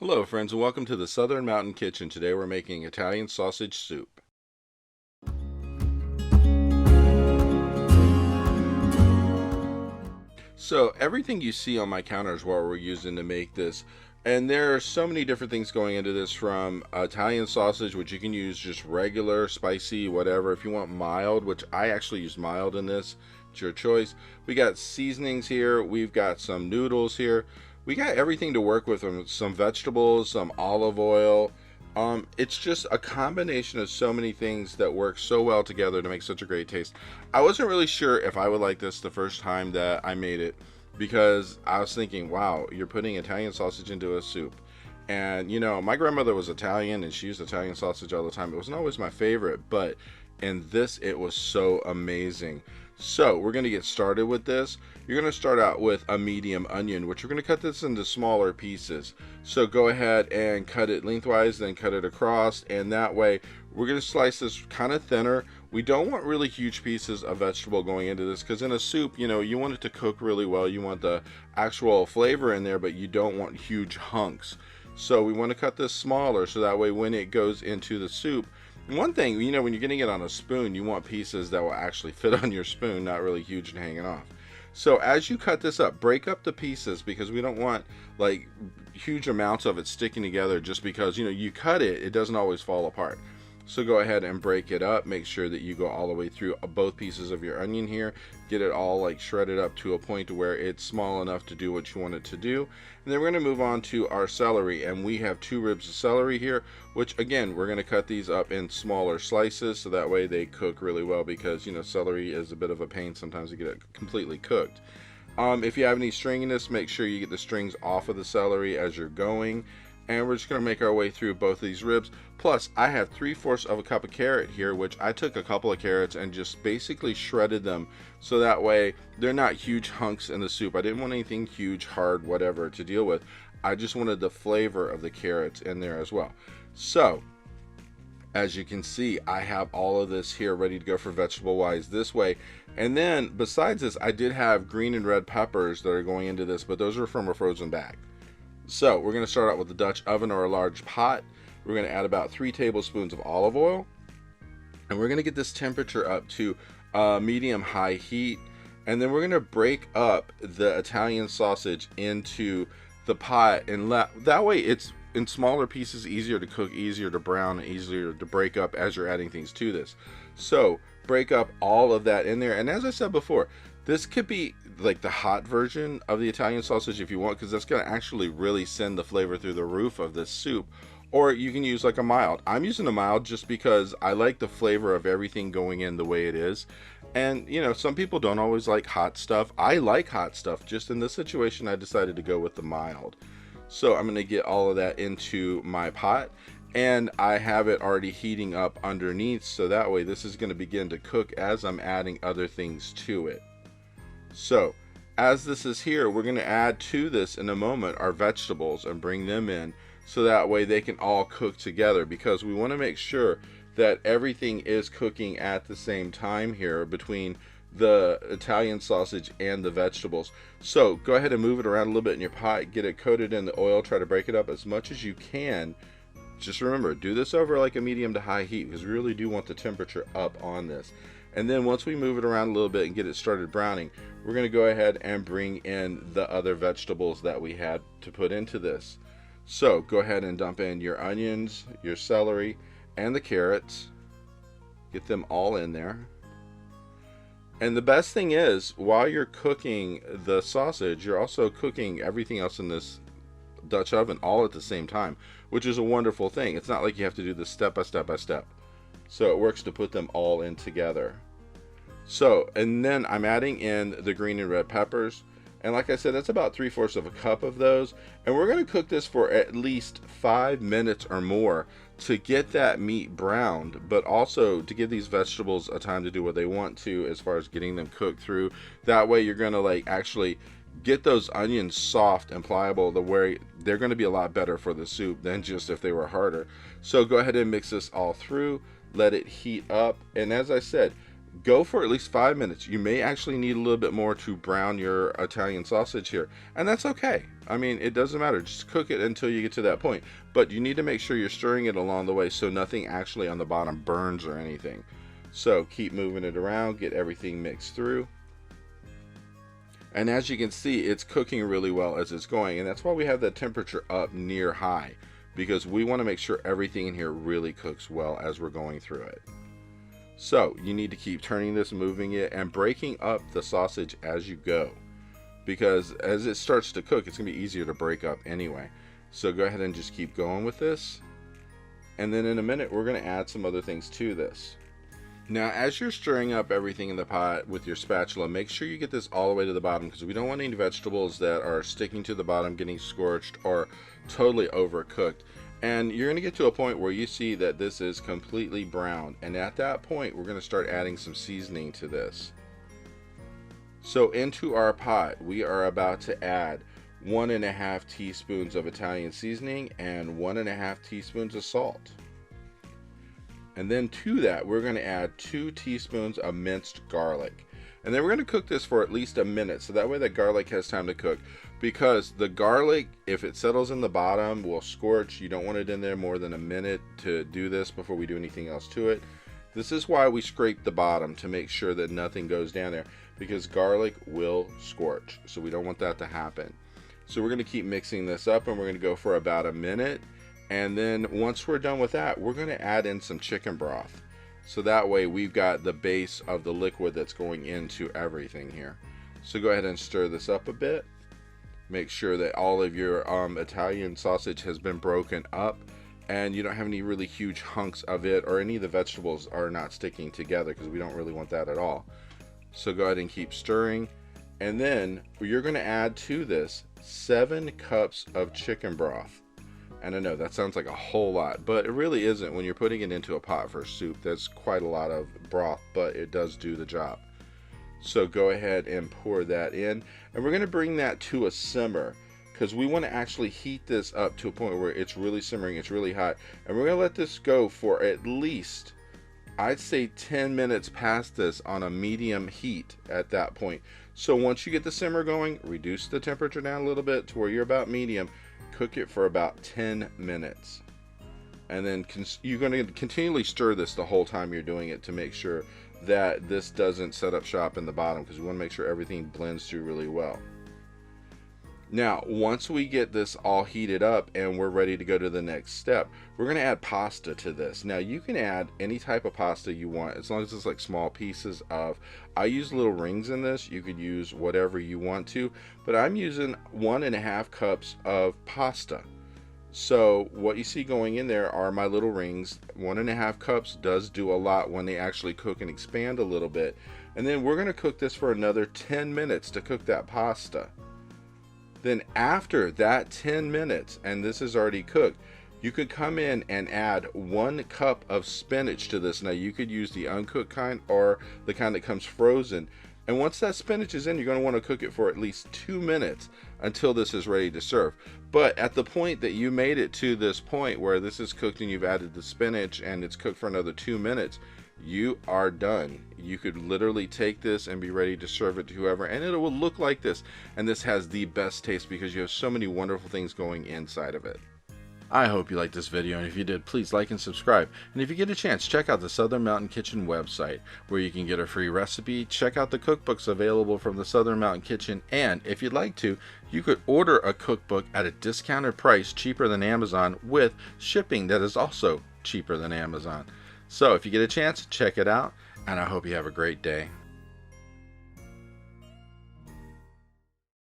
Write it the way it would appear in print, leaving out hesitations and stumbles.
Hello friends and welcome to the Southern Mountain Kitchen. Today we're making Italian sausage soup. So everything you see on my counter is what we're using to make this. And there are so many different things going into this, from Italian sausage, which you can use just regular, spicy, whatever. If you want mild, which I actually use mild in this, it's your choice. We got seasonings here. We've got some noodles here. We got everything to work with, some vegetables, some olive oil. It's just a combination of so many things that work so well together to make such a great taste. I wasn't really sure if I would like this the first time that I made it, because I was thinking, wow, you're putting Italian sausage into a soup. And you know, my grandmother was Italian and she used Italian sausage all the time. It wasn't always my favorite, but in this it was so amazing. So we're going to get started with this. You're going to start out with a medium onion, which we're going to cut this into smaller pieces. So go ahead and cut it lengthwise, then cut it across, and that way we're going to slice this kind of thinner. We don't want really huge pieces of vegetable going into this, because in a soup, you know, you want it to cook really well. You want the actual flavor in there, but you don't want huge hunks. So we want to cut this smaller so that way when it goes into the soup, one thing, you know, when you're getting it on a spoon, you want pieces that will actually fit on your spoon, not really huge and hanging off. So as you cut this up, break up the pieces, because we don't want like huge amounts of it sticking together just because, you know, you cut it, it doesn't always fall apart. So go ahead and break it up. Make sure that you go all the way through both pieces of your onion here. Get it all like shredded up to a point to where it's small enough to do what you want it to do. And then we're going to move on to our celery, and we have 2 ribs of celery here, which again, we're going to cut these up in smaller slices so that way they cook really well, because, you know, celery is a bit of a pain sometimes to get it completely cooked. If you have any stringiness, make sure you get the strings off of the celery as you're going. And we're just going to make our way through both of these ribs. Plus, I have 3/4 of a cup of carrot here, which I took a couple of carrots and just basically shredded them so that way they're not huge hunks in the soup. I didn't want anything huge, hard, whatever to deal with. I just wanted the flavor of the carrots in there as well. So as you can see, I have all of this here ready to go for vegetable wise this way. And then besides this, I did have green and red peppers that are going into this, but those are from a frozen bag. So we're going to start out with the Dutch oven or a large pot. We're going to add about 3 tablespoons of olive oil, and we're going to get this temperature up to medium high heat. And then we're going to break up the Italian sausage into the pot, and that way it's in smaller pieces, easier to cook, easier to brown, and easier to break up as you're adding things to this. So break up all of that in there. And as I said before, this could be like the hot version of the Italian sausage if you want, because that's going to actually really send the flavor through the roof of this soup. Or you can use like a mild. I'm using a mild just because I like the flavor of everything going in the way it is. And you know, some people don't always like hot stuff. I like hot stuff. Just in this situation, I decided to go with the mild. So I'm going to get all of that into my pot, and I have it already heating up underneath, so that way this is going to begin to cook as I'm adding other things to it. So as this is here, we're going to add to this in a moment our vegetables and bring them in so that way they can all cook together, because we want to make sure that everything is cooking at the same time here between the Italian sausage and the vegetables. So go ahead and move it around a little bit in your pot, get it coated in the oil, try to break it up as much as you can. Just remember, do this over like a medium to high heat, because we really do want the temperature up on this. And then once we move it around a little bit and get it started browning, we're going to go ahead and bring in the other vegetables that we had to put into this. So go ahead and dump in your onions, your celery, and the carrots. Get them all in there. And the best thing is, while you're cooking the sausage, you're also cooking everything else in this Dutch oven all at the same time, which is a wonderful thing. It's not like you have to do this step by step by step. So it works to put them all in together. So, and then I'm adding in the green and red peppers. And like I said, that's about 3/4 of a cup of those. And we're going to cook this for at least 5 minutes or more to get that meat browned, but also to give these vegetables a time to do what they want to as far as getting them cooked through. That way you're going to like actually get those onions soft and pliable, the way they're going to be a lot better for the soup than just if they were harder. So go ahead and mix this all through, let it heat up. And as I said, Go for at least 5 minutes. You may actually need a little bit more to brown your Italian sausage here, and that's okay. I mean, it doesn't matter. Just cook it until you get to that point. But you need to make sure you're stirring it along the way so nothing actually on the bottom burns or anything. So keep moving it around, get everything mixed through. And as you can see, it's cooking really well as it's going, and that's why we have that temperature up near high, because we want to make sure everything in here really cooks well as we're going through it. So you need to keep turning this, moving it, and breaking up the sausage as you go, because as it starts to cook, it's going to be easier to break up anyway. So go ahead and just keep going with this. And then in a minute, we're going to add some other things to this. Now, as you're stirring up everything in the pot with your spatula, make sure you get this all the way to the bottom, because we don't want any vegetables that are sticking to the bottom, getting scorched, or totally overcooked. And you're going to get to a point where you see that this is completely brown. And at that point, we're going to start adding some seasoning to this. So into our pot, we are about to add 1.5 teaspoons of Italian seasoning and 1.5 teaspoons of salt. And then to that, we're going to add 2 teaspoons of minced garlic. And then we're going to cook this for at least a minute, so that way the garlic has time to cook. Because the garlic, if it settles in the bottom, will scorch. You don't want it in there more than a minute to do this before we do anything else to it. This is why we scrape the bottom, to make sure that nothing goes down there, because garlic will scorch. So we don't want that to happen. So we're going to keep mixing this up, and we're going to go for about a minute. And then once we're done with that, we're going to add in some chicken broth. So that way we've got the base of the liquid that's going into everything here. So go ahead and stir this up a bit. Make sure that all of your Italian sausage has been broken up and you don't have any really huge hunks of it, or any of the vegetables are not sticking together, because we don't really want that at all. So go ahead and keep stirring. And then you're going to add to this 7 cups of chicken broth. And I know that sounds like a whole lot, but it really isn't. When you're putting it into a pot for soup, that's quite a lot of broth, but it does do the job. So go ahead and pour that in, and we're going to bring that to a simmer, because we want to actually heat this up to a point where it's really simmering, it's really hot. And we're going to let this go for at least, I'd say 10 minutes past this on a medium heat at that point. So once you get the simmer going, reduce the temperature down a little bit to where you're about medium. Cook it for about 10 minutes. And then you're going to continually stir this the whole time you're doing it, to make sure that this doesn't set up shop in the bottom, because we want to make sure everything blends through really well. Now, once we get this all heated up and we're ready to go to the next step, we're going to add pasta to this. Now, you can add any type of pasta you want, as long as it's like small pieces of, I use little rings in this. You could use whatever you want to, but I'm using 1.5 cups of pasta. So what you see going in there are my little rings. 1.5 cups does do a lot when they actually cook and expand a little bit. And then we're going to cook this for another 10 minutes to cook that pasta. Then after that 10 minutes, and this is already cooked, you could come in and add 1 cup of spinach to this. Now you could use the uncooked kind or the kind that comes frozen. And once that spinach is in, you're going to want to cook it for at least 2 minutes until this is ready to serve. But at the point that you made it to this point where this is cooked and you've added the spinach and it's cooked for another 2 minutes, you are done. You could literally take this and be ready to serve it to whoever, and it will look like this. And this has the best taste because you have so many wonderful things going inside of it. I hope you liked this video, and if you did, please like and subscribe. And if you get a chance, check out the Southern Mountain Kitchen website, where you can get a free recipe, check out the cookbooks available from the Southern Mountain Kitchen, and if you'd like to, you could order a cookbook at a discounted price, cheaper than Amazon, with shipping that is also cheaper than Amazon. So if you get a chance, check it out, and I hope you have a great day.